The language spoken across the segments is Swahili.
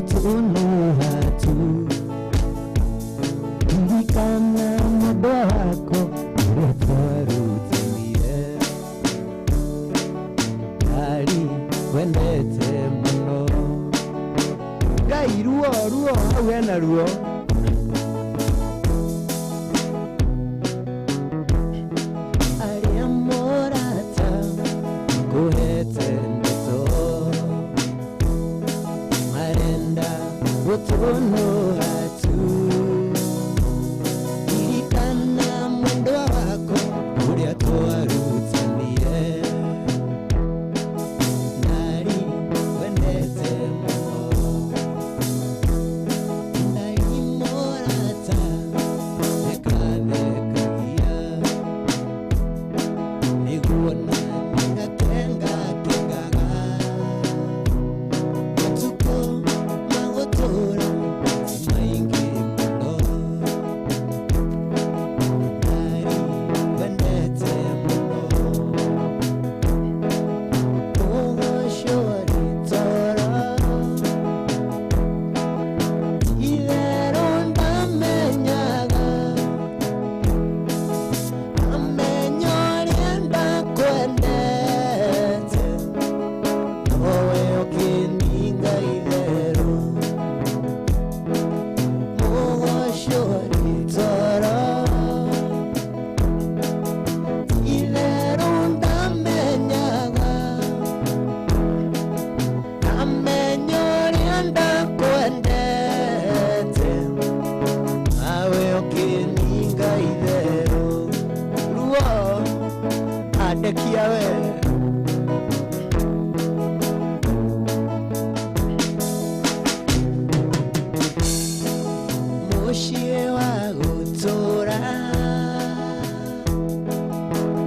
utunu hatu Ndikana mwendo wako uretwarutimie Nari wendete muno Ngai ruo hau hena ruo Aria morata kuhete ndeto Marenda utunu hatu Irikana mwendo wako uria twarutanirie Nari wendete muno Ngai morata nekathekagia Niguona nikakenga kengaga Matuko magotora maingi muno Nari wendete muno Ugoshori tora Ilero ndamenyaga Amenyoria kwendete Nowe ukininga ilero Ugoshori tora Ilero ndamenyaga Amenyoria kwendete Nawe ukininga ilero Ruo adekia we Mushie wa gutura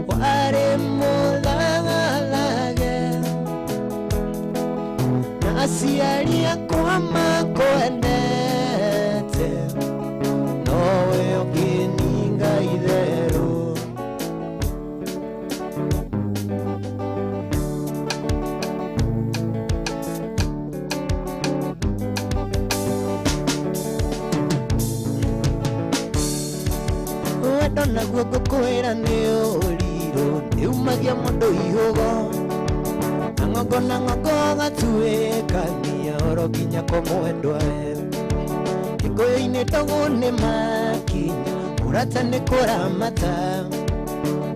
Ware mulangalage Nasiaria kwa makwendete Nowe ukininga idero Wendo naguo ngukwira ni uriro Niumagia mundu ihugo Na ngongo gatuikania oro nginya kumwendwa we Gikuyu-ini togu ni makinya Urata ni kuramata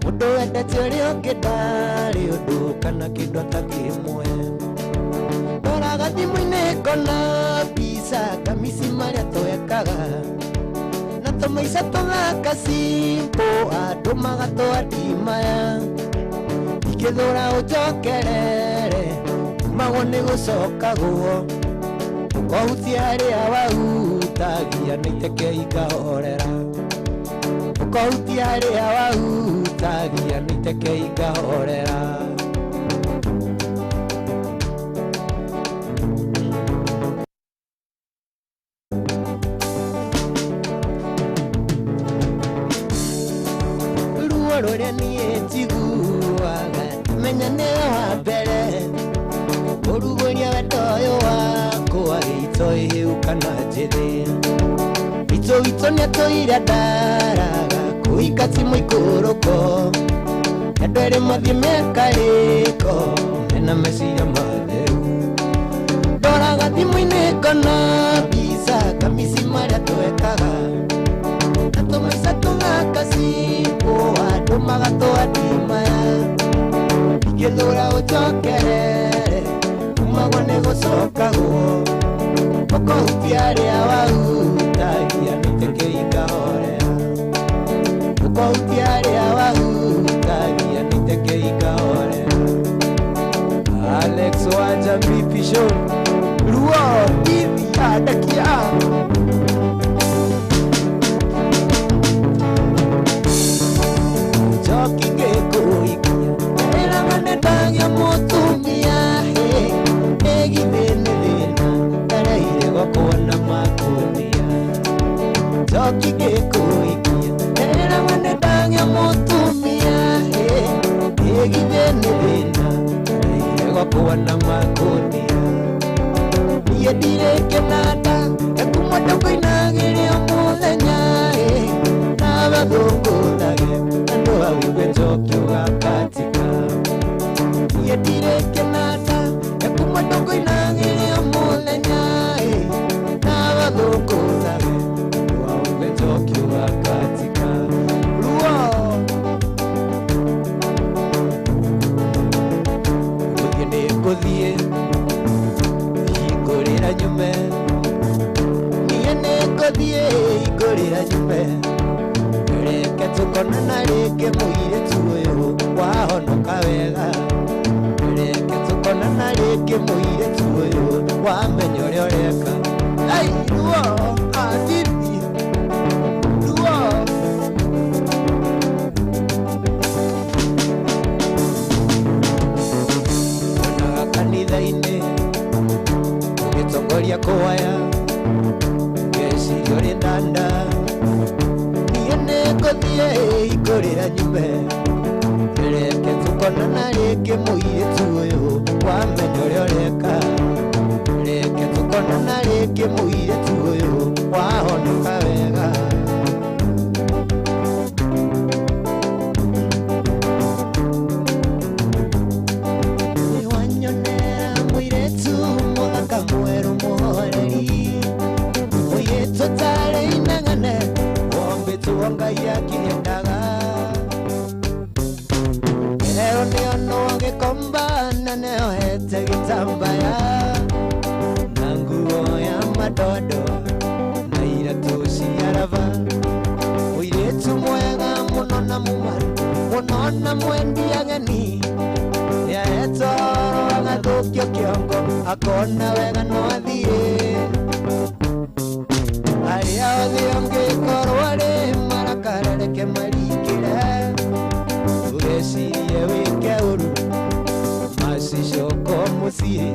Mundu wendete uria ungi ndari undu kana kindu atakimwe Ndoraga thimu-ini ngona mbica kamisi maria twekaga Na tumaica tuthaka simpo andu magatwandimaya Ingithura unjokerere umagwo ni gucokagwo Ukohutia aria wahutagia na iteke ikahorera Ukohutia aria wahutagia na iteke ikahorera Ruo ruria nie njiguaga menya ni wa mbere Uruguria wendo uyu wakwa gitoihiu kana njithi Wito niatuire ndaraga kuhika timu ikuruko Andu eri mathie mekariko mena meciria matheru Ndoraga thimu-ini ngona mbica kamisi maria twekaga Na tumaica tuthaka simpo andu magatwandimaya Ingithura unjokerere umagwo ni gucokagwo Ukohutia aria wahutagia na iteke ikahorera Ukohutia aria wahutagia na iteke ikahorera Alex Wanja Bipi Show Ruo TV adakia Joki gikuikia Era manendagia mutumia Egithini thina Ereire gwakuona makunia Joki gikuikia Era manendagia mutumia Egithini thina Ereire gwakuona makunia Yedireke nada Ekumotongo inagiri omulenya Nabadongolage Ando awiwe Tokyo akatika Yedireke nada Ekumotongo inagiri omulenya Nabadongolage Ando awiwe Tokyo akatika Luo Kugende kodhie Igorera nyume Niene kodhie igorera nyume Reke tukonana reke muire tuyo Wahonoka wega Reke tukonana reke muire tuyo Wamenyo ryo reka Ai, luo, aditi Luo Onaga kanitha-ini Tongoria kwaya Ngeciria uri ndanda Niene kothie igorera nyume Reke tukonana reke muiritu uyu Wamenya uria ureka Reke tukonana reke muiritu uyu Wahonoka wega Niwanyonera muiritu muthaka mweru muhoreri Muiritu tari inegene Wombitu wongai akiendaga Leo niono gikomba na neohete gitambaya Na nguo ya madodo na iratu ciarava Muiritu mwega muno na mumaru Muno na mwendi ageni Niahetoro agathukio kiongo Akona wega no athie Aria othe ongikorwo ari marakara reke marikire Ndugecirie wike uru macicoko mucii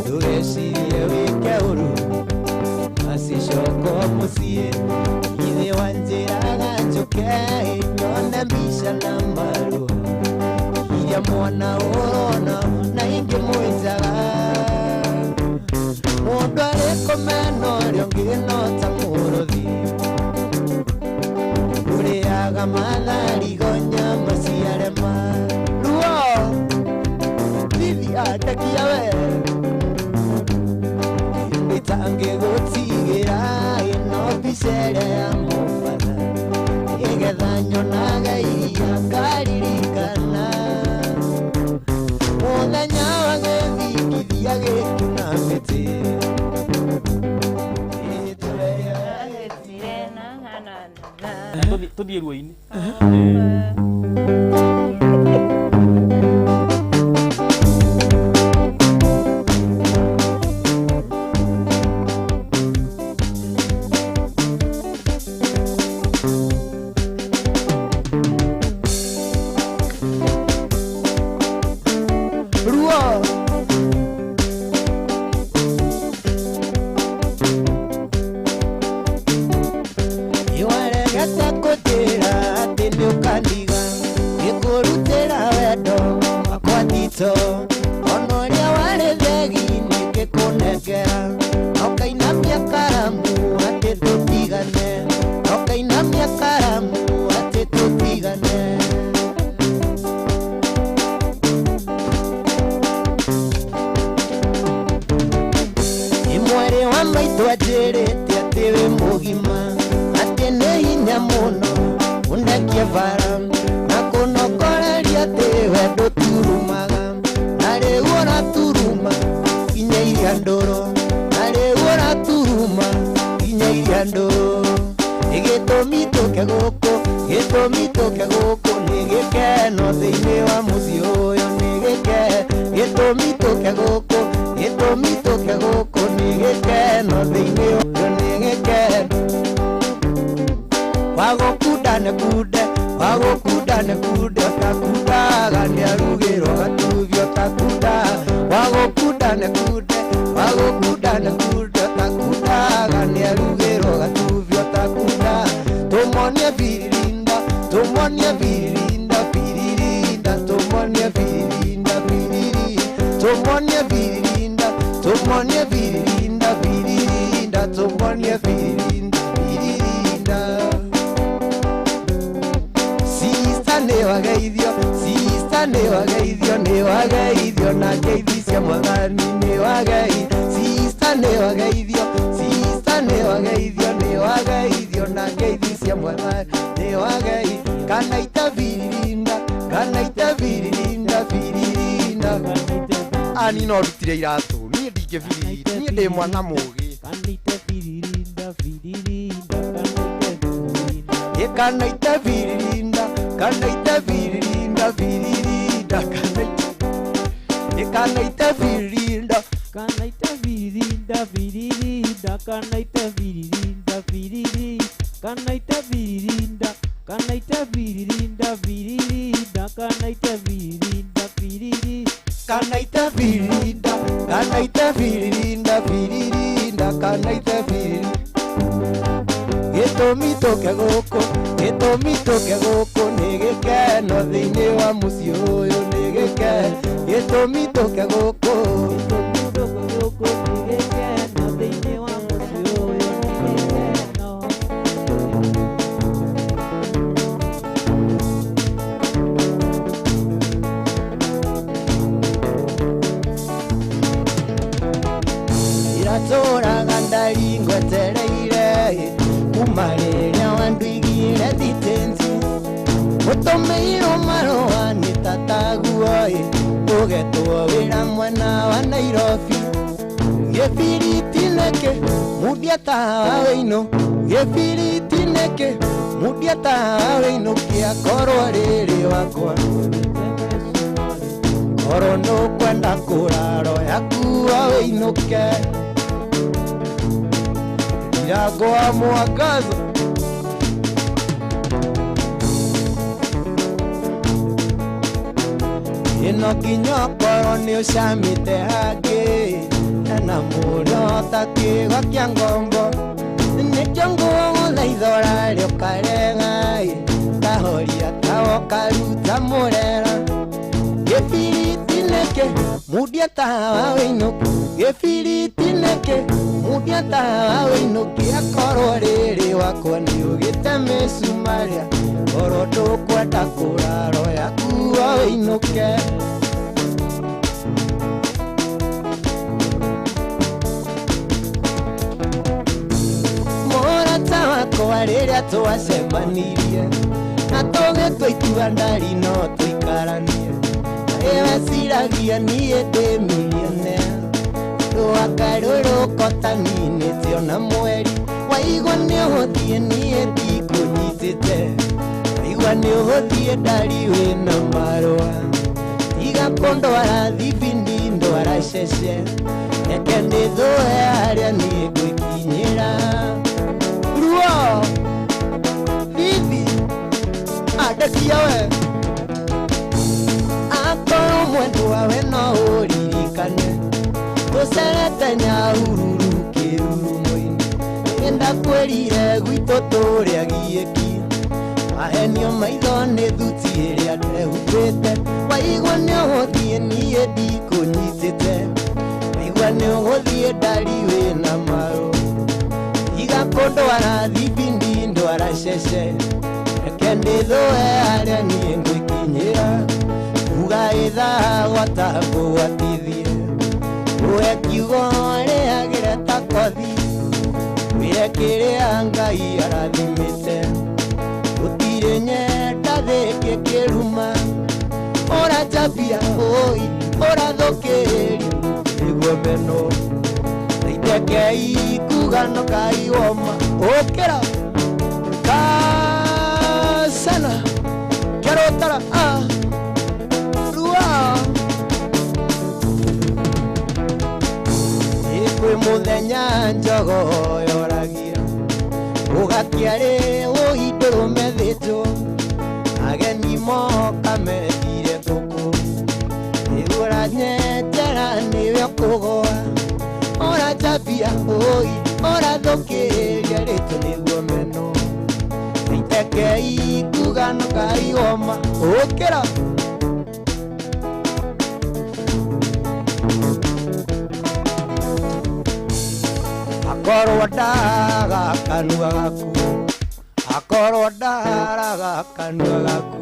Ndugecirie wike uru macicoko mucii Ithe wanjiraga njuke nyone mbica na marua Iria mwana urona na ingi mwitaga Mundu arikomena uria ungi no ta muruthi Uriaga mathari gonya maciarema Luo Bibi atakia we Nitange gutigira ino bicere ya mufana Igetha nyonaga iria ngaririkana Muthenya wa githingithia gikuna miti Tuthie ruo-ini Luo Iwaregete kutira ati niukandiga Ikurutira wendo wakwa tito Ona uria wari thegi nigikunengera Ukainamia karamu ati tutigane Ukainamia karamu ati tutigane Imwari wa maitu ajirite ati wi mugima Ati ni hinya muno undekie bara Na kunokoreria ati we nduturumaga Na riu uraturuma inya iria nduru Na riu uraturuma inya iria nduru Gitumi tuke guku ni gikeno thiini wa mucii uyu ni gitumi tuke guku ni gikeno thiini uyu ni gikeno Wagukundane kude Takundaga niarugirwo gatuvio takunda Wagukundane kude Takundaga niarugirwo gatuvio takunda Tumonie biririnda Tumonie biririnda Tumonie biririnda Tumonie viririnda viririnda, tumonie viririnda viririnda. Sister ne wageithio, sister ne wageithio, ne wageithio na geithia mwathani ne wageithio. Sister ne wageithio, sister ne wageithio, ne wageithio na geithia mwathani ne wageithio. Kana ita viririnda, kana ita viririnda viririnda. Ani no rutire iratu. Ni ndi mwana mugi kanite viririnda viririnda kanite viririnda kanite viririnda viririnda kanite viririnda kanite viririnda viririnda kanite viririnda viririnda kanite viririnda kanite viririnda viririnda kanite viririnda viririnda kanaita viririnda kanaita viririnda viririnda kanaita viririnda gĩtũmi tũke gũkũ nĩ gĩkeno thĩinĩ wa mũciĩ ũyũ nĩ gĩkeno gĩtũmi tũke gũkũ nĩ gĩkeno thĩinĩ wa mũciĩ ũyũ nĩ gĩkeno. Tũraga ndari ngwetereire kuma rĩrĩa wanduigire thitĩnji ũtũmĩirwo marũa nĩ tataguo ũgetwo wĩra mwena wa Nairobi gĩbiriti nĩkĩ mundia tawa wĩinũ gĩbiriti nĩkĩ mundia tawa wĩinũ kĩakorwo rĩrĩ wakwa korwo nũkwenda kũraro yakuwa wĩinũke Yago wa Mwangaza ino nginya korwo nĩ ũcamĩte hangĩ na mũndũ takĩgo kĩa ngombo nĩkĩo ngũgũthaithora rĩũkarega kahoria tawo karuta mũrera gĩbiriti nĩkĩ mundia tawa wĩinũke gĩbiriti nĩkĩ mundia tawa wĩinũke akorwo rĩrĩ wakwa nĩ ũgĩte mĩcumarĩa korwo ndũkwenda kũraro yakuwa wĩinũke mũrata wakwa rĩrĩa twacemanirie na tũgĩtua itua ndari no tũikaranie eweciragia niĩ ndĩ millionaire rũakarũrũko taninĩte ona mweri waigua nĩ ũhũthie niĩ ndikũnyitĩte waigua nĩ ũhũthie ndari wĩna marũa tiga kũndwara thibindi ndwara cece reke ndĩthũe harĩa niĩ ngwĩkinyĩra ruo bibi andekia we akorwo mwendwa we no ũririkane tũcerete Nyahururu kĩrurumo-inĩ nĩndakwĩrire gwitũ tũrĩa giĩki wahenio maitho nĩ thuti ĩrĩa ndehumbĩte waigua nĩ ũgũthiĩ niĩ ndikũnyitĩte waigua nĩ ũgũthiĩ ndari wĩna marũ iga kũndwara thibindi ndwara cece reke ndĩthũe harĩa niĩ ngwĩkinyĩra uga ĩthaa gwatagũgwatithie uwe kiugo rĩagĩre ta kothi wĩre kĩrĩa Ngai arathimĩte gũtirĩ nyenda thĩngĩ kĩruma ũranjambia ũrathũkĩrĩria nĩguo meno naiteke kugano kaioma ũkĩra kasana kĩrũtara kwĩ mũthenya njogo yoragia ũgakĩarĩ ũhindũ rũmethĩtwo ageni moka methire ngũkũ ũranyenjera nĩwe ũkũgoa ũranjambia ũrathũkĩria rĩtũ nĩguo meno itekei kugano kaioma ũkĩra akorwo ndaga kanua gaku, akorwo ndaraga kanua gaku,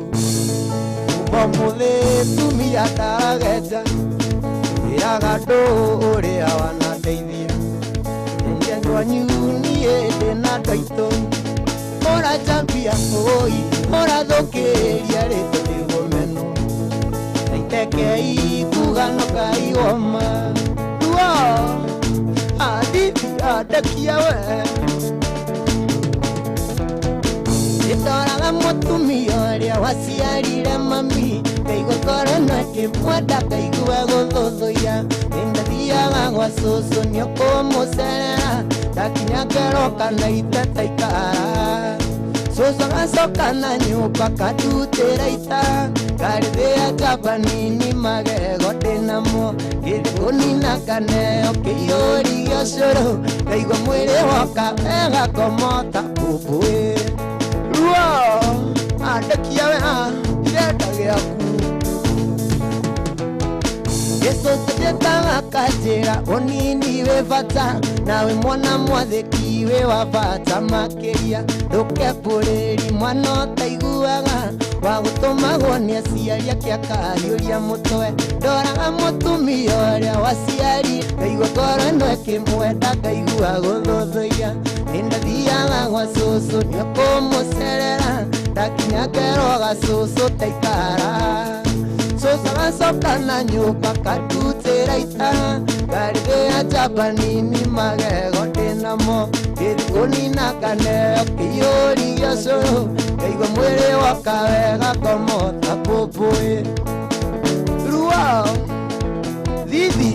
kuma muthi tumia ndarageja iraga nduria wanandeithia njendwa nyunie ndina ndaito ora chambia oi ora thukiria rito ndigumeno naitekei kugano kaioma ruo adithi adekia we itoraga mutumia uria waciarire mami kaigukora nakimwenda kaigua guthuthuia nindathiaga gwa cucu niukumucerera ndakinya ngeroka na iteta ikara cucu agacoka na nyumba kandutira ita ngarithia jabanini magego ndinamo ngithunina nganeo kĩiyũri gĩa ũcũrũ ngaigua mwĩrĩ woka egakomota mbũmbũĩ ruo andekia we irenda gĩaku Yesu tetaga kanjĩra ũnini wĩ bata nawe mwana mwathĩki wĩ wa bata makĩria ndũkebũrĩri mwana ũtaiguaga wa gũtũmagwo nĩ aciari ake akariũria mũtwe ndoraga mũtumia ũrĩa waciari ngaigua ngoro ĩno ĩkĩmwenda ngaigua gũthũthũia nĩndathiaga gwa cũcũ nĩũkũmũcerera ndakinya ngeroga cũcũ taikara cũcũ agacoka na nyũmba kandutĩra ita ngarithia jabanini magego ndĩnamo ngĩthi kũnina nganeo kĩiyũri gĩa ũcũrũ ngaigua mwĩrĩ woka wega komota mbũmbũĩ ruo thithi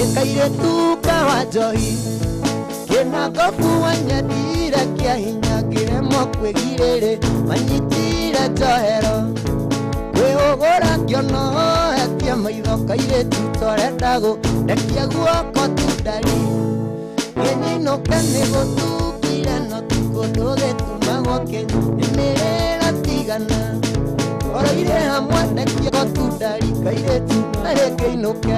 ĩkairĩtu kawa njohi kĩna ngobu wanyendire kĩa hinya ngĩremwo kwĩgirĩrĩ manyitire njohero kwĩhũgũra ngĩonohetie maitho kairĩtu torenda gũndekia guoko tundari kĩnyinũke nĩ gũtukire no tukũndũ gĩtumagwo kĩnyĩmĩrĩra tigana oroire hamwe ndekia gotundari kairĩtu arĩ kĩinũke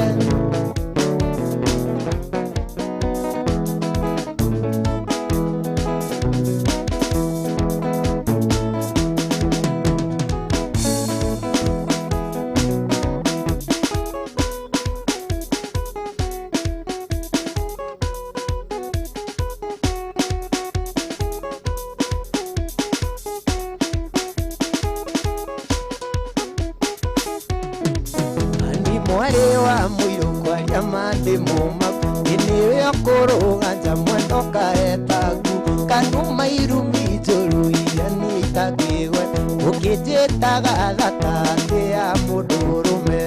mwari wa mũirũ kwaria mandĩ mũma nĩwe ũkũrũganja mwendo kaetagu kanuma irumi njũru iria niĩ itakĩgwe ũkĩnjĩtaga thakatĩ ya mũndũrũme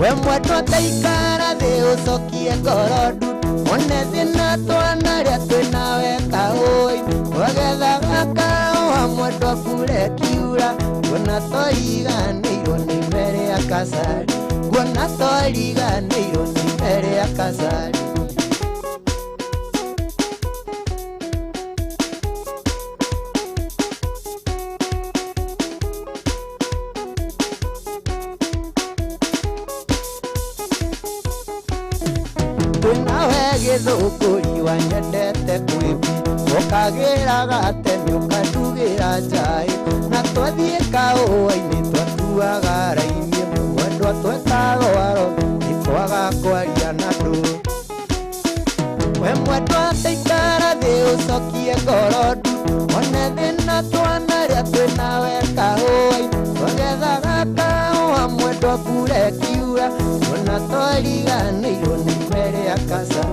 we mwendwa taikara thĩ ũcokie ngoro ndu one thĩna twanarĩa twĩnawe kaũi wagethaga kaũa mwendwa mbura ĩkiura kuona twariganĩirwo nĩ mbere ya kasari kuona twariganĩirwo nĩ mbere ya kasari twĩnawe gĩthũngũri wanyendete kwĩmbi ũkagĩraga tene ũkandugĩra njaĩ na twathiĩ kaũa-inĩ twatuaga raini mwendwa twetagwaro nĩtwaga kwaria na ndũ we mwendwa taikara thĩ ũcokie ngoro ndu one thĩna twanarĩa twĩnawe kaũa-inĩ twagethaga kaũa mwendwa mbura ĩkiura kuona twariganĩirwo nĩ mbere ya kasa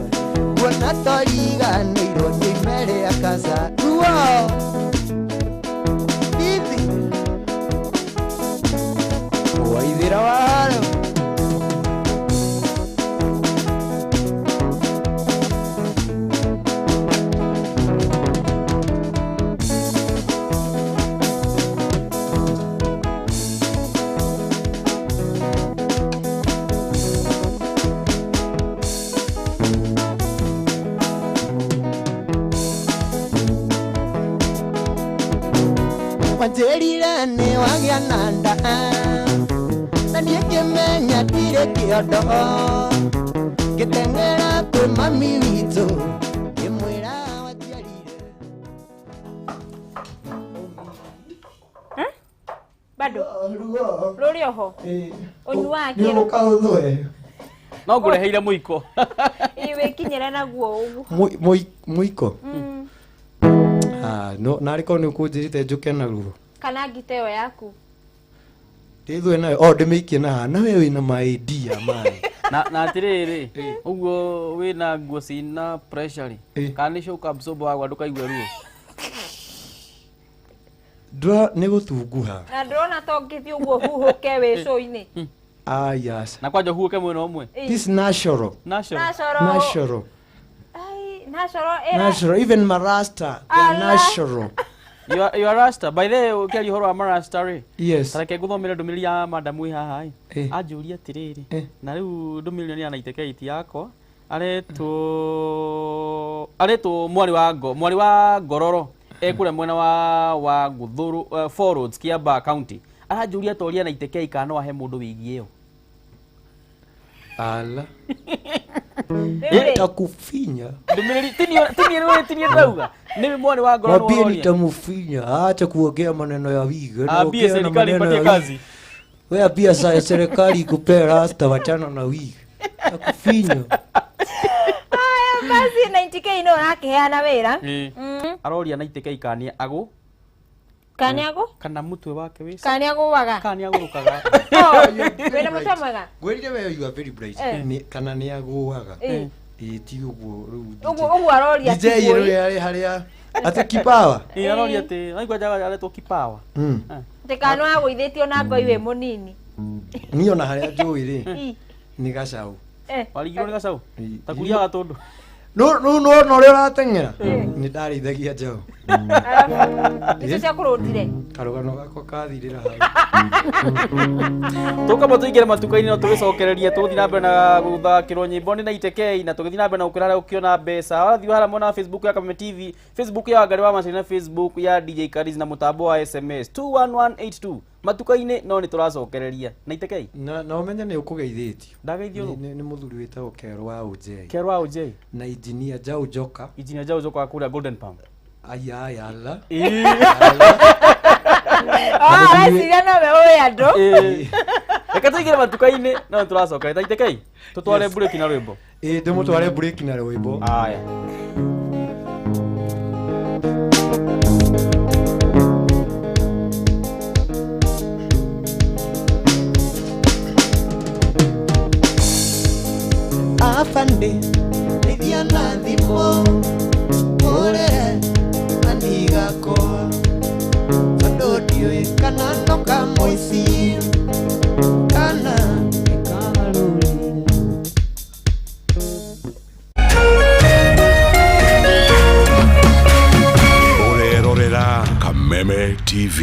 kuona twariganĩirwo nĩ mbere ya kasa ruo thithi waithĩra waro wanjĩrire nĩ wagĩa na nda na niĩ ngĩmenya ndirĩ kĩondo ngiteng'era kwĩ mami witũ ngĩmwĩra waciarire. Bado rũrĩ oho ũnyuaga kĩrũ nĩ ũkaũthwe no ngũreheire mũiko wĩkinyĩre naguo ũguo mũiko no narĩ korwo nĩ ũkũnjĩrĩte njũke naruo kana ngite ĩyo yaku ndĩthwe nayo ndĩmĩikie na nawe wĩna maĩndia maĩ na atĩrĩrĩ ũguo wĩna nguo cina pressure kana nĩ shock absorb wagwa ndũkaigue ruo ndũra nĩ gũtunguha na ndĩrona to ngĩthiĩ ũguo huhũke wĩcũ-inĩ yes na kwanja huhũke mwena ũmwe this natural natural even marasta they natural you are rasta by the way ũkĩaria ũhoro wa marasta rĩ yes tareke ngũthomere ndũmĩrĩri ya madamu haha anjũria atĩrĩrĩ na rĩu ndũmĩrĩri nĩ anaitĩkĩti yakwa aretwo mwari wa ngororo ekũrĩa mwena wa Gũthũrũ Four Roads Kiambaa County aranjũria toria na itekei kana wahe mũndũ wĩgie ĩyo ala takufinya ndũmĩrĩri tinie ndauga nĩ mwari wa ngororo wambie nitamufinya acha kuongea maneno ya wigo ambie serikali ipatie kazi wewe pia serikali ikupea rasta wachana na wigo takufinya basi 90k no nakeheana wĩra aroria 90k kania agũ kana mũtwe wake wĩca kania agũwaga kania agũrũkaga wĩna mũtwe mwega gwĩrire wewe you are very bright kana nĩ agũwaga ti ũguo rĩu ũguo aroria DJ rĩu harĩa atĩ kipawa aroria atĩ naigua jaga aretwo kipawa tekano agũithĩtio na ngoi wĩ mũnini niĩ ona harĩa njũĩ rĩ nĩ gacaũ warigirwo nĩ gacaũ takuriaga tũndũ no ũrĩa ũrateng'era nĩ ndarĩithagia njaũ icio cia kũrũtire karũgano gakwa kathirĩra hau tũkamba tũingĩre matuka-inĩ no tũgĩcokererie tũgũthiĩ na mbere na gũthakĩrwo nyĩmbo nĩ 90k na tũgĩthiĩ na mbere na gũkĩra ũkĩona mbeca wathiĩ harĩa mwena wa Facebook ya Kameme TV, Facebook ya Wangari wa Macini na Facebook ya DJ Karis na mũtambo wa SMS 21182 matuka-inĩ no nĩ tũracokereria 90k na ũmenye nĩ ũkũgeithĩtio ndageithio nĩ mũthuri wĩtagwo Kerũ wa OJ na engineer Njau Njoka kũrĩa Golden Palm ayala areciria nowe ũĩ andũ reka tũingĩre matuka-inĩ no nĩ tũracokereria 90k tũtware break na rwĩmbo ndĩmũtware break na rwĩmbo aya afande nĩthia na thimo ũre anigakwa tondũ ndiũĩ kana noka mũici kana ĩkarũri ũrerorera Kameme TV.